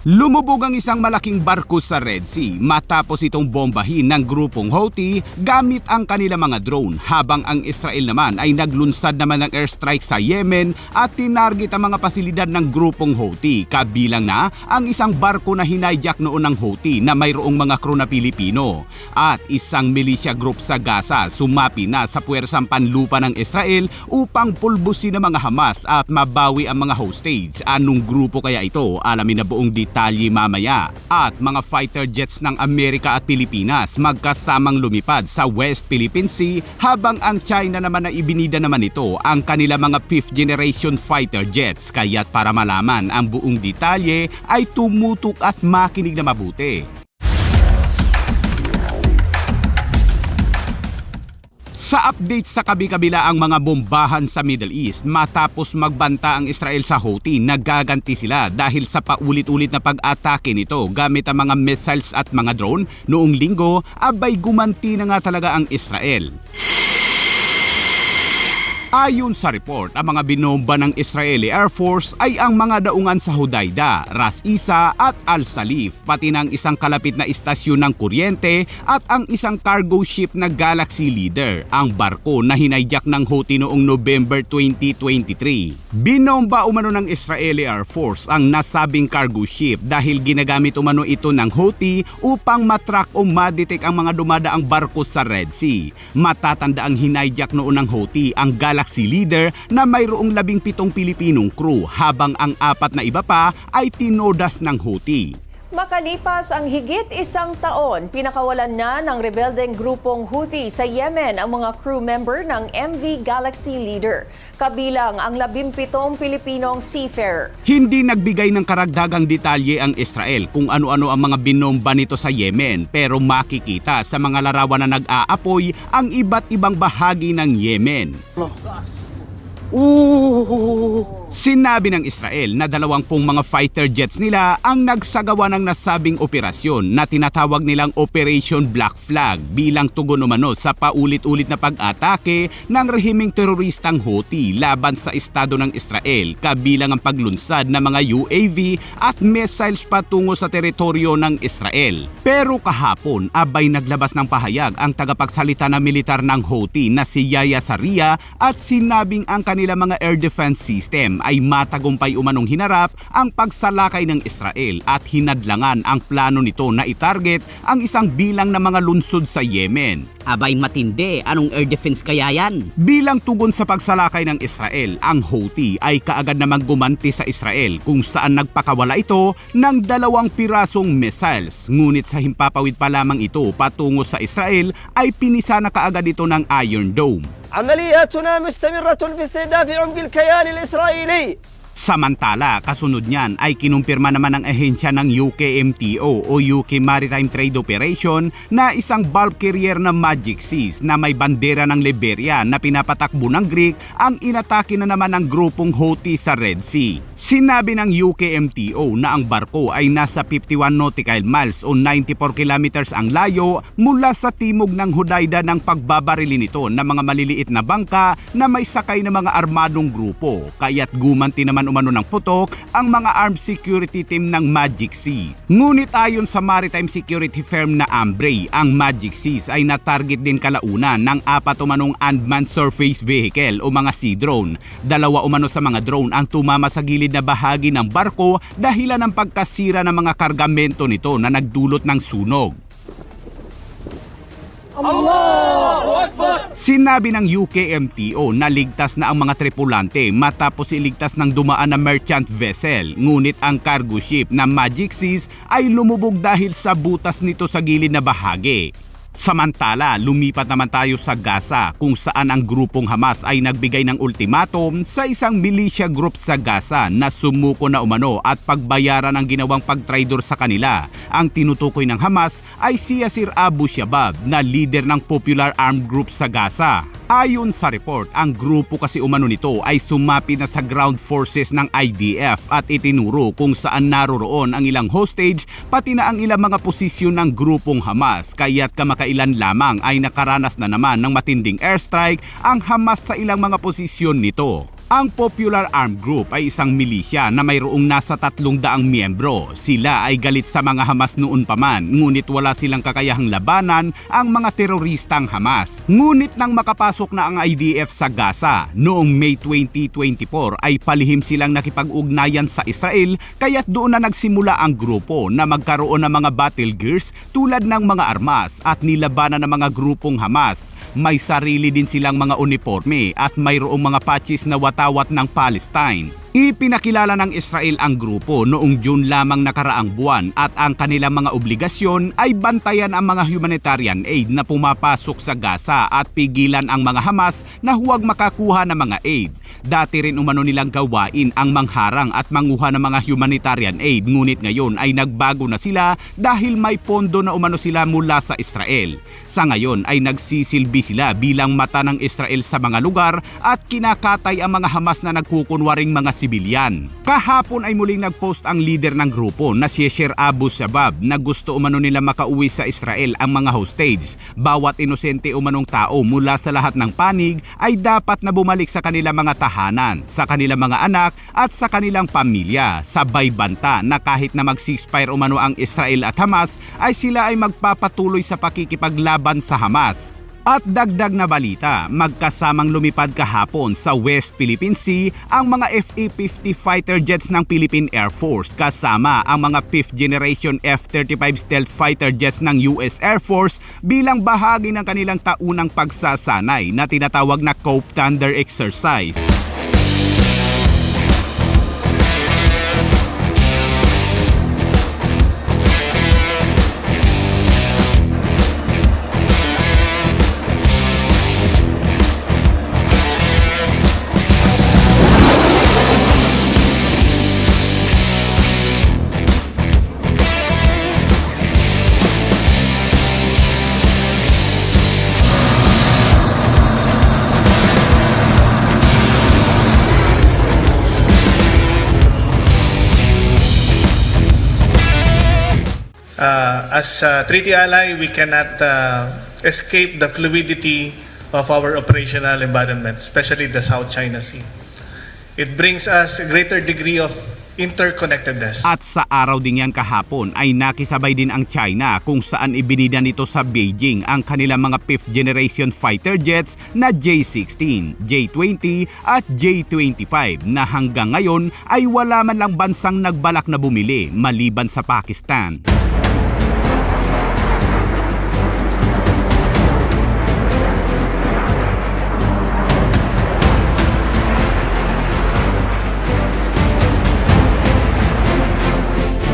Lumubog ang isang malaking barko sa Red Sea matapos itong bombahin ng grupong Houthi gamit ang kanilang mga drone, habang ang Israel naman ay naglunsad naman ng airstrike sa Yemen at tinarget ang mga pasilidad ng grupong Houthi, kabilang na ang isang barko na hinayjack noon ng Houthi na mayroong mga crew na Pilipino. At isang militia group sa Gaza sumapi na sa puwersang panlupa ng Israel upang pulbusin ang mga Hamas at mabawi ang mga hostage. Anong grupo kaya ito? Alamin na buong detalye mamaya. At mga fighter jets ng Amerika at Pilipinas magkasamang lumipad sa West Philippine Sea, habang ang China naman na ibinida naman ito ang kanila mga 5th generation fighter jets. Kaya't para malaman ang buong detalye ay tumutok at makinig na mabuti. Sa update sa kabi-kabila ang mga bombahan sa Middle East matapos magbanta ang Israel sa Houthi, nagaganti sila dahil sa paulit-ulit na pag-atake nito gamit ang mga missiles at mga drone. Noong linggo, abay gumanti na nga talaga ang Israel. Ayon sa report, ang mga binomba ng Israeli Air Force ay ang mga daungan sa Hodeidah, Ras Isa at Al Salif, pati ng isang kalapit na istasyon ng kuryente at ang isang cargo ship na Galaxy Leader, ang barko na hinayjack ng Houthi noong November 2023. Binomba umano ng Israeli Air Force ang nasabing cargo ship dahil ginagamit umano ito ng Houthi upang matrack o madetect ang mga dumadaang barko sa Red Sea. Matatanda ang hinayjack noon ng Houthi ang Galaxy Leader na mayroong 17 Pilipinong crew, habang ang 4 na iba pa ay tinodas ng Houthi. Makalipas ang higit isang taon, pinakawalan na ng rebeldeng grupong Houthi sa Yemen ang mga crew member ng MV Galaxy Leader, kabilang ang 17 Pilipinong seafarer. Hindi nagbigay ng karagdagang detalye ang Israel kung ano-ano ang mga binomba nito sa Yemen, pero makikita sa mga larawan na nag-aapoy ang iba't ibang bahagi ng Yemen. Sinabi ng Israel na 20 mga fighter jets nila ang nagsagawa ng nasabing operasyon na tinatawag nilang Operation Black Flag bilang tugon umano sa paulit-ulit na pag-atake ng rehimeng teroristang Houthi laban sa estado ng Israel, kabilang ang paglunsad ng mga UAV at missiles patungo sa teritoryo ng Israel. Pero kahapon, abay naglabas ng pahayag ang tagapagsalita na militar ng Houthi na si Yahya Sarria at sinabing ang kanila mga air defense system ay matagumpay umanong hinarap ang pagsalakay ng Israel at hinadlangan ang plano nito na itarget ang isang bilang na mga lungsod sa Yemen. Abay matindi, anong air defense kaya yan? Bilang tugon sa pagsalakay ng Israel, ang Houthi ay kaagad namang gumanti sa Israel kung saan nagpakawala ito ng 2 pirasong missiles. Ngunit sa himpapawid pa lamang ito patungo sa Israel ay pinisa na kaagad ito ng Iron Dome. عملياتنا مستمرة في استهداف عمق الكيان الإسرائيلي. Samantala, kasunod niyan ay kinumpirma naman ng ahensya ng UKMTO o UK Maritime Trade Operation na isang bulk carrier na Magic Seas na may bandera ng Liberia na pinapatakbo ng Greek ang inatake na naman ng grupong Houthi sa Red Sea. Sinabi ng UKMTO na ang barko ay nasa 51 nautical miles o 94 kilometers ang layo mula sa timog ng Hodeidah ng pagbabarili nito ng mga maliliit na bangka na may sakay na mga armadong grupo, kaya't gumanti naman umano ng putok ang mga armed security team ng Magic Sea. Ngunit ayon sa maritime security firm na Ambrey, ang Magic Seas ay natarget din kalaunan ng 4 umanong unmanned surface vehicle o mga sea drone. 2 umano sa mga drone ang tumama sa gilid na bahagi ng barko dahilan ng pagkasira ng mga kargamento nito na nagdulot ng sunog. Allahu Akbar! Sinabi ng UKMTO na ligtas na ang mga tripulante matapos iligtas ng dumaan na merchant vessel, ngunit ang cargo ship na Magic Seas ay lumubog dahil sa butas nito sa gilid na bahagi. Samantala, lumipat naman tayo sa Gaza kung saan ang grupong Hamas ay nagbigay ng ultimatum sa isang militia group sa Gaza na sumuko na umano at pagbayaran ang ginawang pagtraidor sa kanila. Ang tinutukoy ng Hamas ay si Yasir Abu Shabaab na leader ng Popular Armed Group sa Gaza. Ayon sa report, ang grupo kasi umano nito ay sumapi na sa ground forces ng IDF at itinuro kung saan naroroon ang ilang hostage pati na ang ilang mga posisyon ng grupong Hamas, kaya't kamakailan lamang ay nakaranas na naman ng matinding airstrike ang Hamas sa ilang mga posisyon nito. Ang Popular Armed Group ay isang milisya na mayroong nasa 300 miyembro. Sila ay galit sa mga Hamas noon pa man, ngunit wala silang kakayahang labanan ang mga teroristang Hamas. Ngunit nang makapasok na ang IDF sa Gaza noong May 2024 ay palihim silang nakipag-ugnayan sa Israel, kaya't doon na nagsimula ang grupo na magkaroon ng mga battle gears tulad ng mga armas at nilabanan ng mga grupong Hamas. May sarili din silang mga uniforme at mayroong mga patches na watawat ng Palestine. Ipinakilala ng Israel ang grupo noong June lamang nakaraang buwan at ang kanilang mga obligasyon ay bantayan ang mga humanitarian aid na pumapasok sa Gaza at pigilan ang mga Hamas na huwag makakuha ng mga aid. Dati rin umano nilang gawain ang mangharang at manguha ng mga humanitarian aid, ngunit ngayon ay nagbago na sila dahil may pondo na umano sila mula sa Israel. Sa ngayon ay nagsisilbi sila bilang mata ng Israel sa mga lugar at kinakatay ang mga Hamas na nagkukunwaring mga sibilyan. Kahapon ay muling nagpost ang leader ng grupo na si Sheikh Abu Shabab na gusto umano nila makauwi sa Israel ang mga hostage. Bawat inosente umanong tao mula sa lahat ng panig ay dapat na bumalik sa kanilang mga tahanan, sa kanilang mga anak at sa kanilang pamilya. Sabay banta na kahit na mag-ceasefire umano ang Israel at Hamas ay sila ay magpapatuloy sa pakikipaglaban sa Hamas. At dagdag na balita, magkasamang lumipad kahapon sa West Philippine Sea ang mga FA-50 fighter jets ng Philippine Air Force kasama ang mga 5th generation F-35 stealth fighter jets ng US Air Force bilang bahagi ng kanilang taunang pagsasanay na tinatawag na Cope Thunder exercise. As a treaty ally, we cannot escape the fluidity of our operational environment, especially the South China Sea. It brings us a greater degree of interconnectedness. At sa araw ding yan kahapon ay nakisabay din ang China kung saan ibinida nito sa Beijing ang kanilang mga 5th generation fighter jets na J-16, J-20 at J-25 na hanggang ngayon ay wala man lang bansang nagbalak na bumili maliban sa Pakistan.